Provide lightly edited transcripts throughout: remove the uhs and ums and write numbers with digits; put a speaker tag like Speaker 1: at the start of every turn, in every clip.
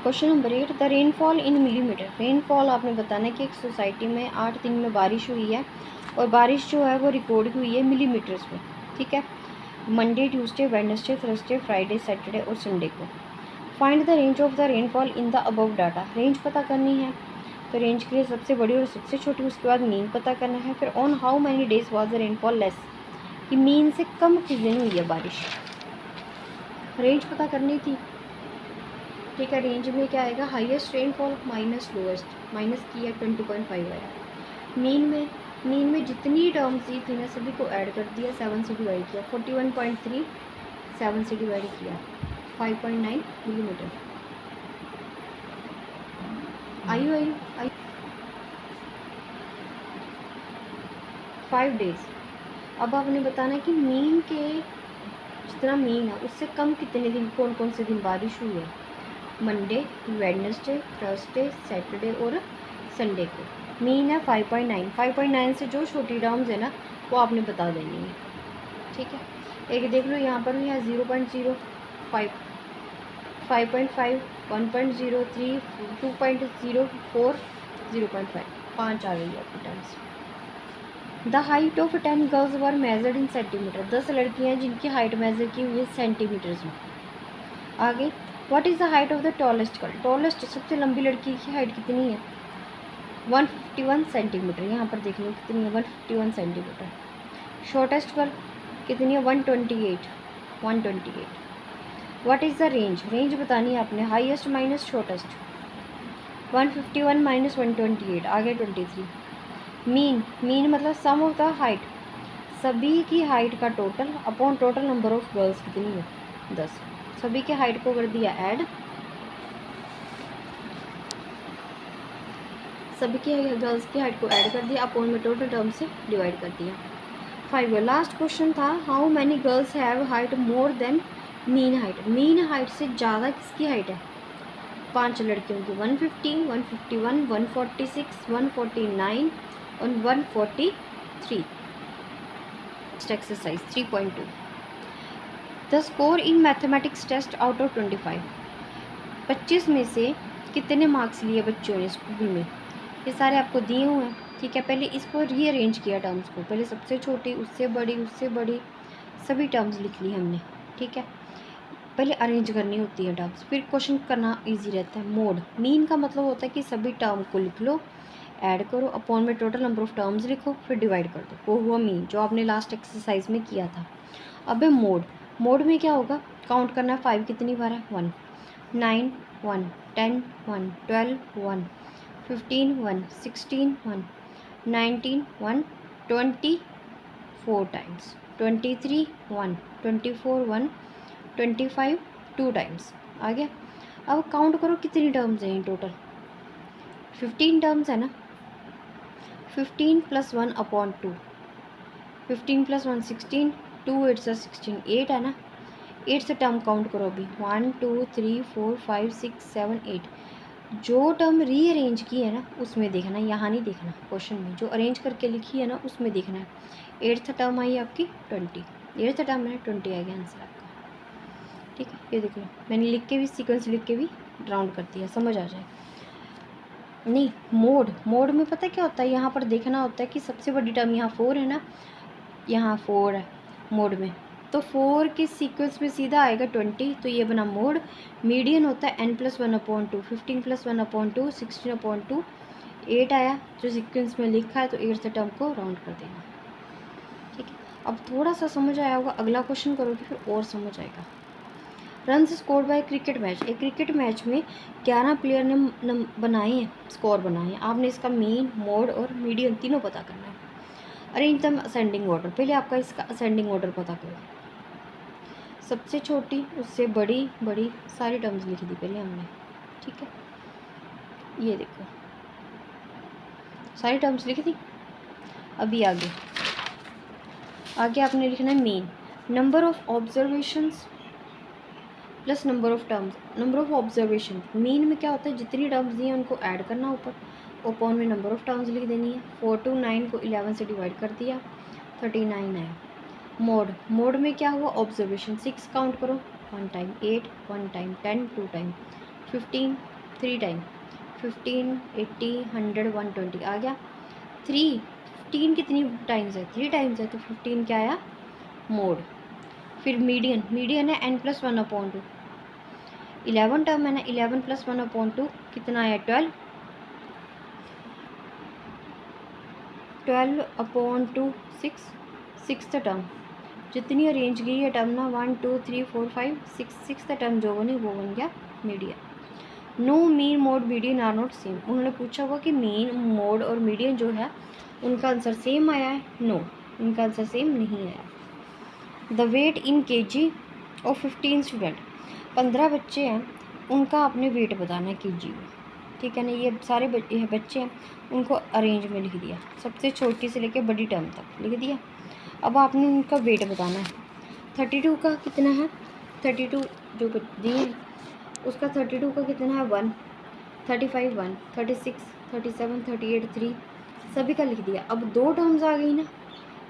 Speaker 1: Question number 8, the rainfall in millimetre. Rainfall आपने बताना है कि एक सोसाइटी में 8 दिन में बारिश हुई है और बारिश जो है वो रिकॉर्ड हुई है मिलीमीटर्स में, ठीक है। Monday, Tuesday, Wednesday, Thursday, Friday, Saturday और संडे को। Find the range of the rainfall in the above data. Range पता करनी है, तो रेंज के लिए सबसे बड़ी और सबसे छोटी, उसके बाद मीन पता करना है। फिर on how many days was the rainfall less, कि मीन से कम किस दिन हुई है बारिश। रेंज पता करनी थी, ठीक है। रेंज में क्या आएगा, highest rainfall minus lowest, minus किया 20.5 आया। मीन में जितनी टर्म्स दी थी ना सभी को ऐड कर दिया, 7 से डिवाइड किया, 41.3 7 से डिवाइड किया 5.9 मिलीमीटर। आयु 5 डेज। अब आपने बताना है कि मीन के जितना मीन है उससे कम कितने दिन, कौन कौन से दिन बारिश हुई है। मंडे, वेडनेसडे, थर्सडे, सैटरडे और संडे को। मीन है 5.9। 5.9 से जो छोटी टर्म्स है ना वो आपने बता देनी है, ठीक है। एक देख लो यहाँ पर भी है 0.05, 5.5, 1.03, 2.04, 0.5, 5 आ गई है आपकी terms. The height of 10 girls were measured in centimetre. 10 लड़कियाँ जिनकी हाइट मेजर की हुई है सेंटीमीटर्स में। आगे, what is the height of the tallest girl. Tallest सबसे लंबी लड़की की हाइट कितनी है, 151 सेंटीमीटर। यहाँ पर देख लो कितनी है, 151 सेंटीमीटर। शॉर्टेस्ट गर्ल कितनी है, 128। What is the range. Range बतानी है आपने, हाईएस्ट माइनस शॉर्टेस्ट, 151 माइनस 128 आगे 23। मीन मतलब सम ऑफ द हाइट, सभी की हाइट का total upon total number of girls कितनी है, 10। सभी के हाइट को कर दिया ऐड, सभी की गर्ल्स की हाइट को ऐड कर दिया, अपॉन में टोटल टर्म से डिवाइड कर दिया। 5 लास्ट क्वेश्चन था, how many girls have height more than mean height. Mean height से ज़्यादा किसकी हाइट है, 5 लड़कियों की, 150, 151, 146, 149 और 143। Exercise 3.2, the score in mathematics test out of 25। 25 में से कितने मार्क्स लिए बच्चों ने स्कूल में, ये सारे आपको दिए हुए हैं, ठीक है। पहले इसको रीअरेंज किया टर्म्स को, पहले सबसे छोटी, उससे बड़ी, उससे बड़ी, सभी टर्म्स लिख ली हमने, ठीक है। पहले अरेंज करनी होती है टर्म्स, फिर क्वेश्चन करना इजी रहता है। मोड, मीन का मतलब होता है कि सभी टर्म को लिख लो, ऐड करो, अपॉन में टोटल नंबर ऑफ टर्म्स लिखो, फिर डिवाइड कर दो, वो हुआ मीन, जो आपने लास्ट एक्सरसाइज में किया था। अब है मोड। मोड में क्या होगा, काउंट करना है, 5 कितनी बार है, 1, 9 1, 10 1, 12 1, 15 1, 16 1, 19 1, 24 टाइम्स, 23 1, 24 1, 25 2 टाइम्स। आ गया। अब काउंट करो कितनी टर्म्स हैं इन टोटल, 15 टर्म्स है ना, 15 + 1 अपॉन 2, 15 + 1 16, 2 8 से 16, 8 है ना। 8 से टर्म काउंट करो अभी, 1 2 3 4 5 6 7 8। जो टर्म रीअरेंज की है ना उसमें देखना, यहाँ नहीं देखना क्वेश्चन में, जो अरेंज करके लिखी है ना उसमें देखना है। 8th टर्म आई आपकी 20, 8th टर्म है 20 आ गया आंसर आपका, ठीक है। ये देख लो, मैंने लिख के भी सीक्वेंस लिख के भी राउंड कर दिया, समझ आ जाए। नहीं, मोड में पता क्या होता है, यहाँ पर देखना होता है कि सबसे बड़ी टर्म यहाँ 4 है ना, यहाँ 4 है मोड में, तो 4 के सीक्वेंस में सीधा आएगा 20, तो ये बना मोड। मीडियन होता है n+1/2, 15+1/2, 16/2, 8 आया जो सीक्वेंस में लिखा है, तो 8th टर्म को राउंड कर देना, ठीक है। अब थोड़ा सा समझ आया होगा, अगला क्वेश्चन करोगे फिर और समझ आएगा। Runs score bye cricket match. एक क्रिकेट मैच में 11 प्लेयर ने बनाए हैं, स्कोर बनाए हैं, आपने इसका मीन, मोड और मीडियन तीनों पता करना है। अरेंज द असेंडिंग ऑर्डर, पहले आपका इसका असेंडिंग ऑर्डर पता करो, सबसे छोटी उससे बड़ी, बड़ी सारी टर्म्स लिख दी पहले हमने, ठीक है। ये देखो सारी टर्म्स लिख दी। अभी आगे आपने लिखना है mean, number of observations plus number of terms. Number of observation, mean में क्या होता है, जितनी टर्म्स दी हैं उनको ऐड करना ऊपर, अपॉन में नंबर ऑफ टर्म्स लिख देनी है। 4 to 9 को 11 से डिवाइड कर दिया, 39 है। मोड में क्या हुआ, ऑब्जर्वेशन, 6 काउंट करो, 1 टाइम 8, 1 टाइम 10, 2 टाइम 15, 3 टाइम 15, 80, 100, 120 आ गया। 3 15 कितनी टाइम्स है? 3 टाइम्स है, तो 15 क्या आया? मोड। फिर मीडियन है n+1/2। 11 टर्म है ना, 11 + 1/2 कितना आया? 12। 12/2 सिक्स टर्म। जितनी अरेंज की है टर्म ना 1 2 3 4 5 सिक्स टर्म जो बनी वो बन गया median. No mean mode median are not same. उन्होंने पूछा हुआ कि मीन मोड और मीडियन जो है उनका आंसर सेम आया है? नो, उनका आंसर सेम नहीं आया। The weight in KG of 15 student. 15 बच्चे हैं, उनका आपने वेट बताना है केजी में, ठीक है ना। ये सारे बच्चे हैं, उनको अरेंज में लिख दिया, सबसे छोटी से लेकर बड़ी टर्म तक लिख दिया। अब आपने उनका वेट बताना है। 32 का कितना है? 32 जो दिए हैं उसका 32 का कितना है? 1, 35 1, 36, 37, 38 3, सभी का लिख दिया। अब 2 टर्म्स आ गई ना,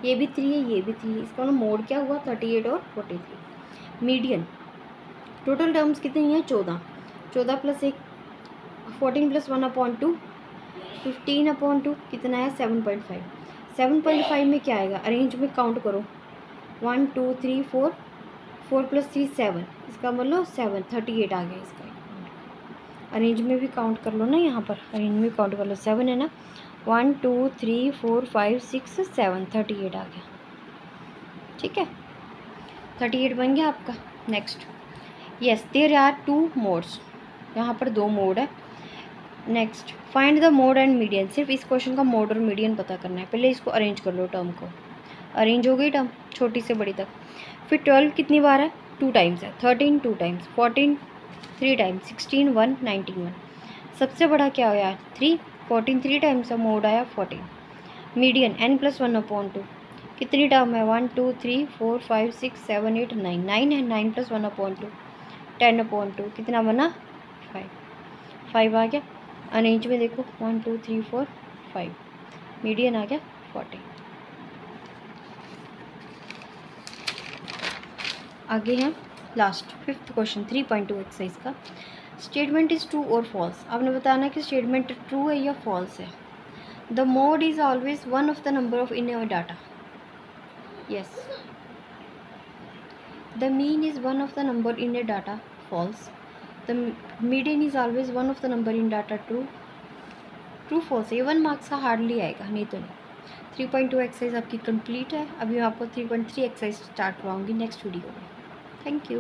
Speaker 1: ये भी 3 है, ये भी 3 है, इसका मोड क्या हुआ? 38 और 43। मीडियन टोटल टर्म्स कितनी है? 14, 14 + 1 14 + 1/2 15/2 कितना है? 7.5। 7.5 में क्या आएगा? अरेंज में काउंट करो, 1 2 3 4, 4 + 3 7, इसका मतलब 7 38 आ गया इसका। अरेंज में भी काउंट कर लो ना, यहाँ पर अरेंज में काउंट कर लो, 7 है ना, 1 2 3 4 5 6 7 38 आ गया, ठीक है। 38 बन गया आपका। Next, yes there are 2 modes, यहाँ पर 2 मोड है। Next, find the mode and median. सिर्फ इस क्वेश्चन का मोड और मीडियन पता करना है। पहले इसको अरेंज कर लो, टर्म को अरेंज हो गई टर्म छोटी से बड़ी तक। फिर 12 कितनी बार है? 2 टाइम्स है। 13 2 टाइम्स, 14 3 टाइम्स, 16 1, 19 1। सबसे बड़ा क्या आया? 3, 14 3 टाइम्स है, मोड आया 14। मीडियन n+1/2 कितनी टर्म है? 1 2 3 4 5 6 7 8 9, 9 है, 9 + 1/2 10/2 कितना बना? 5 आ गया। अरेंज में देखो 1 2 3 4 5, मीडियन आ गया 40। आगे है लास्ट 5th क्वेश्चन 3.2 एक्सरसाइज का। स्टेटमेंट इज़ ट्रू और फॉल्स। आपने बताना कि स्टेटमेंट ट्रू है या फॉल्स है। The mode is always one of the number of in your data. Yes. The mean is one of the number in your data. False. The median is always one of the number in data. True. True false है, 1 marks का hardly आएगा, नहीं तो नहीं। 3.2 exercise आपकी complete है। अभी मैं आपको 3.3 एक्सरसाइज स्टार्ट करवाऊँगी नेक्स्ट वीडियो में। Thank you.